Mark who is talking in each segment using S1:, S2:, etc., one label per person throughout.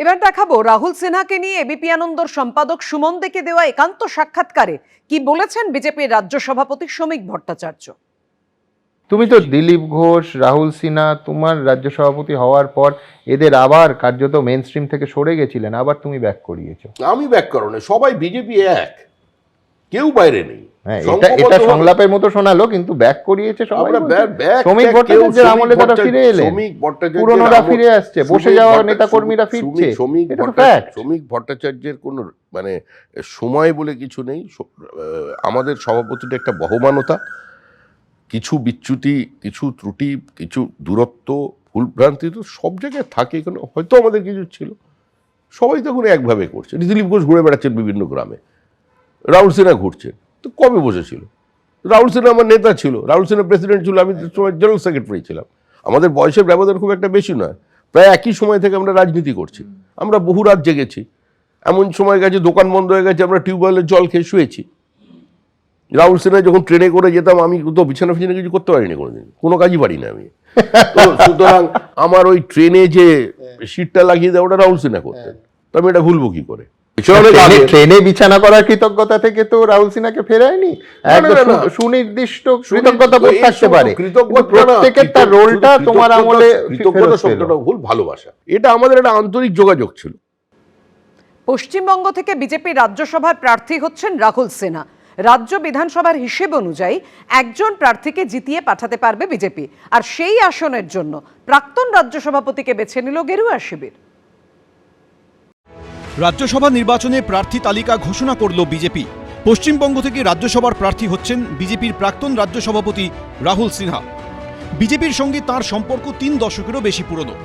S1: এবার দেখাবো রাহুল সিনহাকে নিয়ে এবিপি আনন্দর সম্পাদক সুমন দেকে দেওয়া একান্ত সাক্ষাৎকারে কি বলেছেন বিজেপির রাজ্য সভাপতি শ্রমিক ভট্টাচার্য।
S2: তুমি তো দিলীপ ঘোষ, রাহুল সিনহা, তোমার রাজ্য সভাপতি হওয়ার পর এদের আবার কার্যত মেন স্ট্রিম থেকে সরে গেছিলেন, আবার তুমি ব্যাক করিয়েছো।
S3: আমি ব্যাক করো না, সবাই বিজেপি এক, কেউ বাইরে নেই।
S2: হ্যাঁ, এটা সংলাপের মতো শোনালো, কিন্তু ব্যাক করিয়েছে সবাই। শ্রমিক ভট্টাচার্যের আমলে তারা ফিরে এলেন, পুরনোরা ফিরে আসছে, বসে যাওয়া নেতা কর্মীরা ফিরছে।
S3: শ্রমিক ভট্টাচার্যের কোনো মানে সময় বলে কিছু নেই। আমাদের সভাপতিটা একটা বহমানতা, কিছু বিচ্যুতি, কিছু ত্রুটি, কিছু দূরত্ব, ভুলভ্রান্তি তো সব জায়গায় থাকে। এখানে হয়তো আমাদের কিছু ছিল, সবাই তখন একভাবে করছে। দিলীপ ঘোষ ঘুরে বেড়াচ্ছেন বিভিন্ন গ্রামে, রাহুল সিনহা ঘুরছেন, তো কবে বসেছিল? রাহুল সিনহা আমার নেতা ছিল, রাহুল সিনহা প্রেসিডেন্ট ছিল, আমি জেনারেল সেক্রেটারি ছিলাম। আমাদের বয়সের ব্যবধান খুব একটা বেশি নয়, প্রায় একই সময় থেকে আমরা রাজনীতি করছি। আমরা বহু রাত জেগেছি, এমন সময় গেছে দোকান বন্ধ হয়ে গেছে, আমরা টিউবওয়েলের জল খেয়ে শুয়েছি। রাহুল সিনহা যখন ট্রেনে করে যেতাম, আমি তো বিছানা ফিছানা কিছু করতে পারিনি, কোনোদিন কোনো কাজই পারি না আমি। সুতরাং আমার ওই ট্রেনে যে সিটটা লাগিয়ে দেয় ওটা রাহুল সিনহা করতেন, তো আমি এটা ভুলবো কি করে?
S2: ট্রেনে বিছানা করার কৃতজ্ঞতা থেকে তো রাহুল সিনহাকে ফেরায়নি, সুনির্দিষ্ট কৃতজ্ঞতা বোধ থাকতে পারে। প্রত্যেকের তার রোলটা তোমার আমলে
S3: কৃতজ্ঞতা শব্দটা ভুল, ভালোবাসা, এটা আমাদের একটা আন্তরিক যোগাযোগ ছিল।
S1: পশ্চিমবঙ্গ থেকে বিজেপি রাজ্যসভার প্রার্থী হচ্ছেন রাহুল সিনহা। রাজ্য বিধানসভার হিসেব অনুযায়ী একজন প্রার্থীকে জিতিয়ে পাঠাতে পারবে বিজেপি, আর সেই আসনের জন্য প্রাক্তন রাজ্য সভাপতিকে বেছে নিল গেরুয়া শিবির।
S4: রাজ্যসভা নির্বাচনে প্রার্থী তালিকা ঘোষণা করল বিজেপি। পশ্চিমবঙ্গ থেকে রাজ্যসভার প্রার্থী হচ্ছেন বিজেপির প্রাক্তন রাজ্য সভাপতি রাহুল সিনহা। বিজেপির সঙ্গে তার সম্পর্ক 3 দশকেরও বেশি পুরনো।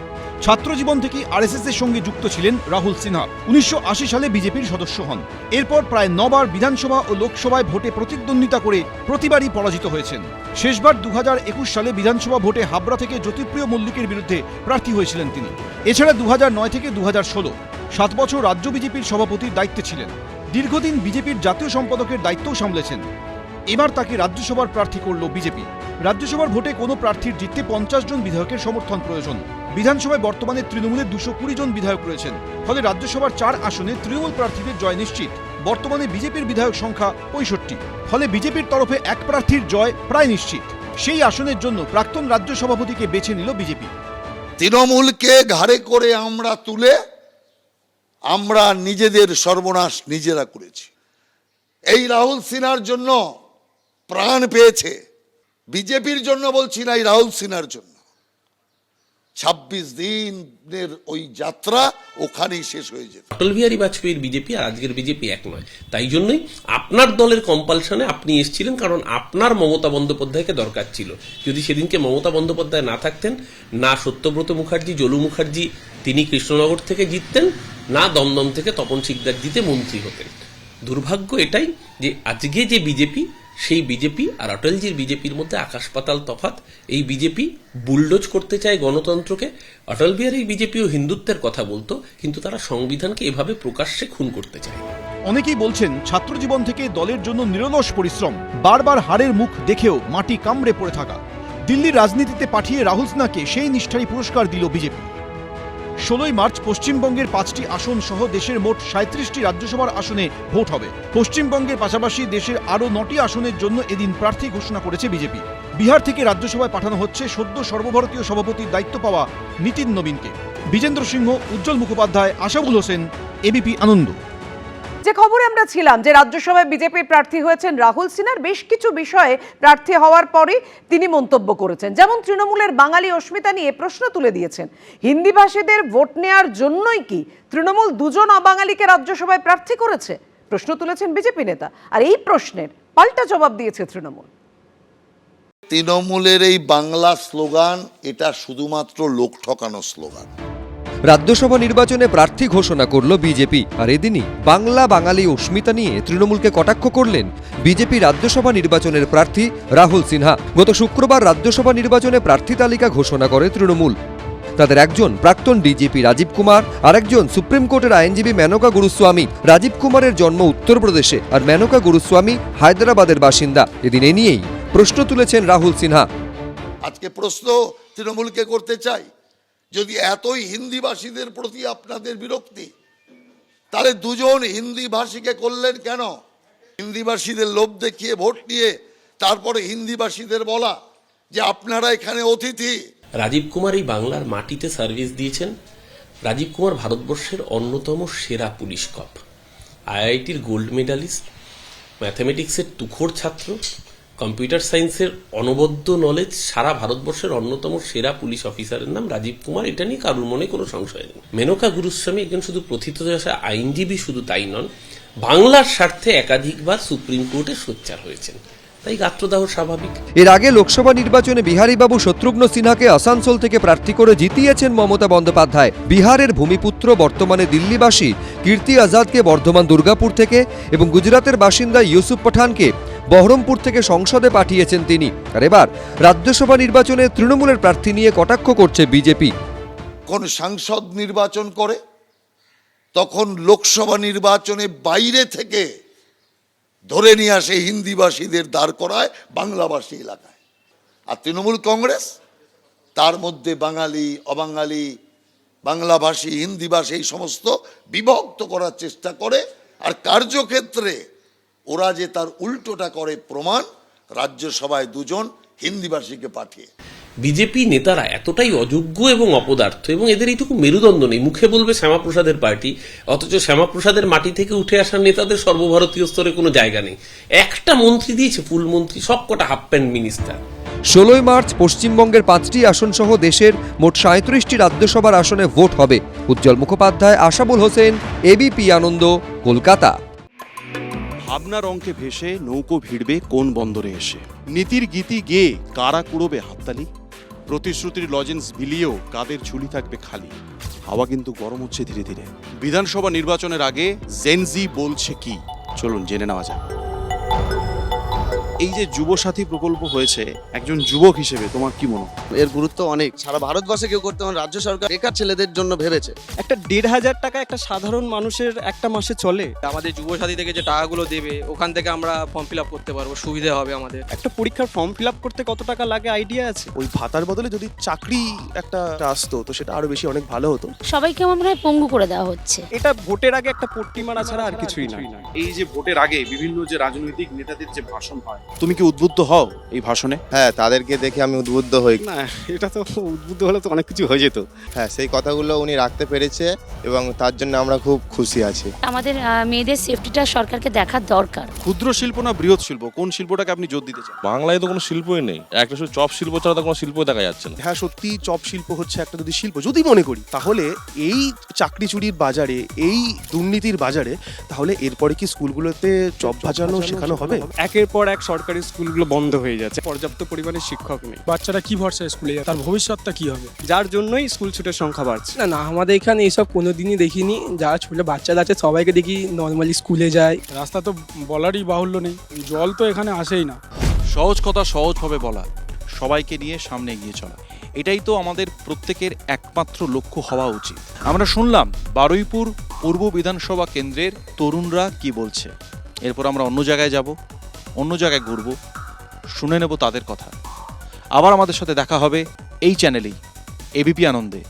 S4: ছাত্রজীবন থেকে আরএসএস এর সঙ্গে যুক্ত ছিলেন রাহুল সিনহা। 1980 সালে বিজেপির সদস্য হন। এরপর প্রায় 9 বার বিধানসভা ও লোকসভায় ভোটে প্রতিদ্বন্দ্বিতা করে প্রতিবারই পরাজিত হয়েছেন। শেষবার 2021 সালে বিধানসভা ভোটে হাবড়া থেকে জ্যোতিপ্রিয় মল্লিকের বিরুদ্ধে প্রার্থী হয়েছিলেন তিনি। এছাড়া 2009 থেকে 2016 7 বছর রাজ্য বিজেপির সভাপতির দায়িত্বে ছিলেন। দীর্ঘদিন বিজেপির জাতীয় সম্পাদকের দায়িত্বও সামলেছেন। এবার তাকে রাজ্যসভার প্রার্থী করল বিজেপি। রাজ্যসভার ভোটে কোনো প্রার্থীর জিততে 50 জন বিধায়কের সমর্থন প্রয়োজন। বিধানসভায় বর্তমানে তৃণমূলের 220 জন বিধায়ক রয়েছেন, ফলে রাজ্যসভার 4 আসনে তৃণমূল প্রার্থীদের জয় নিশ্চিত। বর্তমানে বিজেপির বিধায়ক সংখ্যা 65, ফলে বিজেপির তরফে এক প্রার্থীর জয় প্রায় নিশ্চিত। সেই আসনের জন্য প্রাক্তন রাজ্য সভাপতিকে বেছে নিল বিজেপি।
S5: তৃণমূলকে ঘাড়ে করে আমরা তুলে আমরা নিজেদের সর্বনাশ নিজেরা করেছি। এই রাহুল সিনহার জন্য প্রাণ পেয়েছে, বিজেপির জন্য বলছি না, এই রাহুল সিনহার জন্য 26 দিনের ওই যাত্রা ওখানেই শেষ হয়ে যেত।
S6: অটল বিহারী বাজপেয়ীর বিজেপি আর আজকের বিজেপি এক নয়। তাই জন্যই আপনার দলের কম্পালশনে আপনি এসেছিলেন, কারণ আপনার মমতা বন্দ্যোপাধ্যায়কে দরকার ছিল। যদি সেদিনকে মমতা বন্দ্যোপাধ্যায় না থাকতেন, না সত্যব্রত মুখার্জি, জলু মুখার্জি তিনি কৃষ্ণনগর থেকে জিততেন, না দমদম থেকে তপন শিকদার জিতে মন্ত্রী হতেন। দুর্ভাগ্য এটাই যে আজকে যে বিজেপি, সেই বিজেপি আর অটলজির বিজেপির মধ্যে আকাশ পাতাল তফাৎ। এই বিজেপি বুলডোজ করতে চায় গণতন্ত্রকে। অটল বিহারী বিজেপিও হিন্দুত্বের কথা বলতো, কিন্তু তারা সংবিধানকে এভাবে প্রকাশ্যে খুন করতে চায়।
S4: অনেকেই বলছেন ছাত্রজীবন থেকে দলের জন্য নিরলস পরিশ্রম, বারবার হারের মুখ দেখেও মাটি কামড়ে পড়ে থাকা। দিল্লির রাজনীতিতে পাঠিয়ে রাহুল সিনহাকে সেই নিষ্ঠারী পুরস্কার দিল বিজেপি। 16 মার্চ পশ্চিমবঙ্গের 5টি আসন সহ দেশের মোট 37টি রাজ্যসভার আসনে ভোট হবে। পশ্চিমবঙ্গের পাশাপাশি দেশের আরও 9টি আসনের জন্য এদিন প্রার্থী ঘোষণা করেছে বিজেপি। বিহার থেকে রাজ্যসভায় পাঠানো হচ্ছে সদ্য সর্বভারতীয় সভাপতির দায়িত্ব পাওয়া নীতিন নবীনকে। বিজেন্দ্র সিংহ, উজ্জ্বল মুখোপাধ্যায়, আশাবুল হোসেন, এবিপি আনন্দ।
S1: যে খবরে আমরা ছিলাম যে রাজ্যসভায় বিজেপির প্রার্থী হয়েছেন রাহুল সিনহার, বেশ কিছু বিষয়ে প্রার্থী হওয়ার পরই তিনি মন্তব্য করেছেন। যেমন তৃণমূলের বাঙালি অস্মিতা নিয়ে প্রশ্ন তুলে দিয়েছেন, হিন্দিভাষীদের ভোট নেওয়ার জন্যই কি তৃণমূল 2 জন অবাঙালিকে রাজ্যসভায় প্রার্থী করেছে? প্রশ্ন তুলেছেন বিজেপি নেতা, আর এই প্রশ্নের পাল্টা জবাব দিয়েছে তৃণমূল।
S5: তৃণমূলের এই বাংলা স্লোগান এটা শুধুমাত্র লোক ঠকানো স্লোগান।
S7: রাজ্যসভা নির্বাচনে প্রার্থী ঘোষণা করল বিজেপি, আর এদিনই বাংলা বাঙালি অস্মিতা নিয়ে তৃণমূলকে কটাক্ষ করলেন বিজেপি রাজ্যসভা নির্বাচনের প্রার্থী রাহুল সিনহা। গত শুক্রবার রাজ্যসভা নির্বাচনে প্রার্থী তালিকা ঘোষণা করে তৃণমূল। তাদের একজন প্রাক্তন ডিজিপি রাজীব কুমার, আর একজন সুপ্রিম কোর্টের আইনজীবী মেনকা গুরুস্বামী। রাজীব কুমারের জন্ম উত্তরপ্রদেশে, আর মেনকা গুরুস্বামী হায়দ্রাবাদের বাসিন্দা। এদিন এ নিয়েই প্রশ্ন তুলেছেন রাহুল সিনহা।
S5: আজকে প্রশ্ন তৃণমূলকে করতে চাই যদি এতই হিন্দিভাষীদের প্রতি আপনাদের বিরক্তি, তাহলে দুজন হিন্দিভাষীকে করলেন কেন? হিন্দিভাষীদের লোভ দেখিয়ে ভোট নিয়ে তারপরে হিন্দিভাষীদের বলা যে আপনারা এখানে অতিথি।
S6: রাজীব কুমার এই বাংলার মাটিতে সার্ভিস দিয়েছেন। রাজীব কুমার ভারতবর্ষের অন্যতম সেরা পুলিশ কপ, আইআইটির গোল্ড মেডালিস্ট, ম্যাথামেটিক্সের তুখোড় ছাত্র, কম্পিউটার সায়েন্সের অনবদ্য নলেজ, সারা ভারতবর্ষের অন্যতম সেরা পুলিশ অফিসারের নাম রাজীব কুমার। এটা নিয়ে কারোর মনে কোনো সংশয় নেই। মেনকা গুরুস্বামী একজন শুধু প্রথিতযশা আইনজীবী, শুধু তাই নন, বাংলার স্বার্থে একাধিকবার সুপ্রিম কোর্টে সোচ্চার হয়েছেন, তাই গাত্রদাহ স্বাভাবিক।
S7: এর আগে লোকসভা নির্বাচনে বিহারীবাবু শত্রুঘ্ন সিনহাকে আসানসোল থেকে প্রার্থী করে জিতিয়েছেন মমতা বন্দ্যোপাধ্যায়। বিহারের ভূমিপুত্র বর্তমানে দিল্লিবাসী কীর্তি আজাদকে বর্ধমান দুর্গাপুর থেকে এবং গুজরাতের বাসিন্দা ইউসুফ পাঠানকে বহরমপুর থেকে সংসদে পাঠিয়েছেন তিনি। আর এবার রাজ্যসভা নির্বাচনে তৃণমূলের প্রার্থী নিয়ে কটাক্ষ করছে বিজেপি।
S5: কোন সাংসদ নির্বাচন করে তখন লোকসভা নির্বাচনে বাইরে থেকে ধরে নিয়ে আসে হিন্দিভাষীদের দাঁড় করায় বাংলাভাষী এলাকায়। আর তৃণমূল কংগ্রেস তার মধ্যে বাঙালি, অবাঙালি, বাংলাভাষী, হিন্দিভাষী এই সমস্ত বিভক্ত করার চেষ্টা করে। আর কার্যক্ষেত্রে ওরা যে তার উল্টোটা করে প্রমাণ রাজ্যসভায় দুজন হিন্দিভাষীকে পাঠিয়ে।
S6: বিজেপি নেতারা এতটাই অযোগ্য এবং অপদার্থ, এবং এদের এইটুকু মেরুদণ্ড নেই। মুখে বলবে শ্যামাপ্রসাদের পার্টি, অথচ শ্যামাপ্রসাদের মাটি থেকে উঠে আসা নেতাদের সর্বভারতীয় স্তরে কোনো জায়গা নেই। একটা মন্ত্রী দিয়েছে, ফুল মন্ত্রী, সবকটা হাফ প্যান্ট মিনিস্টার।
S7: 16 মার্চ পশ্চিমবঙ্গের 5টি আসন সহ দেশের মোট 37টি রাজ্যসভার আসনে ভোট হবে। উজ্জ্বল মুখোপাধ্যায়, আশাবুল হোসেন, এবিপি আনন্দ, কলকাতা।
S8: ভাবনার অঙ্কে ভেসে নৌকো ভিড়বে কোন বন্দরে এসে, নীতির গীতি গেয়ে কারা কুড়োবে হাততালি, প্রতিশ্রুতির লজেন্স বিলিয়েও কাদের ঝুলি থাকবে খালি। হাওয়া কিন্তু গরম হচ্ছে ধীরে ধীরে। বিধানসভা নির্বাচনের আগে জেনজি বলছে কি, চলুন জেনে নেওয়া যাক। এই যে যুবসাথী প্রকল্প হয়েছে, একজন যুবক হিসেবে তোমার কি মনে হয়?
S9: এর গুরুত্ব অনেক, সারা ভারতবর্ষে কেউ করতে পারে। রাজ্য সরকার বেকার ছেলেদের জন্য ভেবেছে।
S10: একটা 1,500 টাকা একটা সাধারণ মানুষের একটা মাসে চলে।
S11: আমাদের যুবসাথী থেকে যে টাকাগুলো দেবে ওখান থেকে আমরা ফর্ম ফিল আপ করতে পারবো, সুবিধা হবে আমাদের।
S10: একটা পরীক্ষার ফর্ম ফিল আপ করতে কত টাকা লাগে আইডিয়া আছে?
S8: ওই ভাতার বদলে যদি চাকরি একটা আসতো তো সেটা আরো বেশি অনেক ভালো হতো।
S12: সবাইকে মনে হয় পঙ্গু করে দেওয়া হচ্ছে।
S10: এটা ভোটের আগে একটা পট্টি মারা ছাড়া আর কিছুই না।
S8: এই যে ভোটের আগে বিভিন্ন যে রাজনৈতিক নেতাদের যে ভাষণ হয়, তুমি কি উদ্বুদ্ধ হও এই ভাষণে?
S9: হ্যাঁ, তাদেরকে দেখে আমি উদ্বুদ্ধ হই।
S10: না, এটা তো উদ্বুদ্ধ হলে তো অনেক কিছু হয়ে যেত।
S9: হ্যাঁ, সেই কথাগুলো উনি রাখতে পেরেছে এবং তার জন্য আমরা খুব খুশি আছি।
S12: আমাদের মেয়েদের সেফটিটা সরকারকে দেখার দরকার।
S8: ক্ষুদ্র শিল্প না বৃহৎ শিল্প, কোন শিল্পটাকে আপনি জোর দিতে চান?
S13: বাংলায় তো কোনো শিল্পই নেই, একটা শুধু চপ শিল্প ছাড়া তো কোনো শিল্পই দেখা যাচ্ছে না।
S8: হ্যাঁ, সত্যি চপ শিল্প হচ্ছে একটা যদি শিল্প যদি মনে করি, তাহলে এই চাকরি চুরির বাজারে, এই দুর্নীতির বাজারে, তাহলে এরপরে কি স্কুলগুলোতে চপ ভাজানো শেখানো হবে?
S10: একের পর এক সরকারি স্কুলগুলো বন্ধ হয়ে যাচ্ছে, পর্যাপ্ত পরিমাণে শিক্ষক নেই।
S11: বাচ্চারা কি ভরসা স্কুলে যাবে, তার ভবিষ্যৎটা কি হবে?
S10: যার জন্যই স্কুল ছুটের সংখ্যা বাড়ছে।
S11: না, আমাদের এখানে এসব কোনোদিনই দেখিনি। যারা ছোট বাচ্চারা আছে সবাইকে দেখি নর্মালি স্কুলে যায়। রাস্তা তো বলারই বাহুল্য নেই, জল তো এখানে আসেই না।
S8: সহজ কথা সহজভাবে বলা, সবাইকে নিয়ে সামনে এগিয়ে চলা, এটাই তো আমাদের প্রত্যেকের একমাত্র লক্ষ্য হওয়া উচিত। আমরা শুনলাম বারুইপুর পূর্ব বিধানসভা কেন্দ্রের তরুণরা কি বলছে। এরপর আমরা অন্য জায়গায় যাব, অন্য জায়গায় ঘুরব, শুনে নেব তাদের কথা। আবার আমাদের সাথে দেখা হবে এই চ্যানেলেই, এবিপি আনন্দে।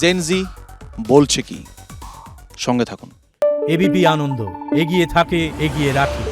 S8: জেনজি বলছে কি, সঙ্গে থাকুন।
S14: এবিপি আনন্দ, এগিয়ে থাকে, এগিয়ে রাখে।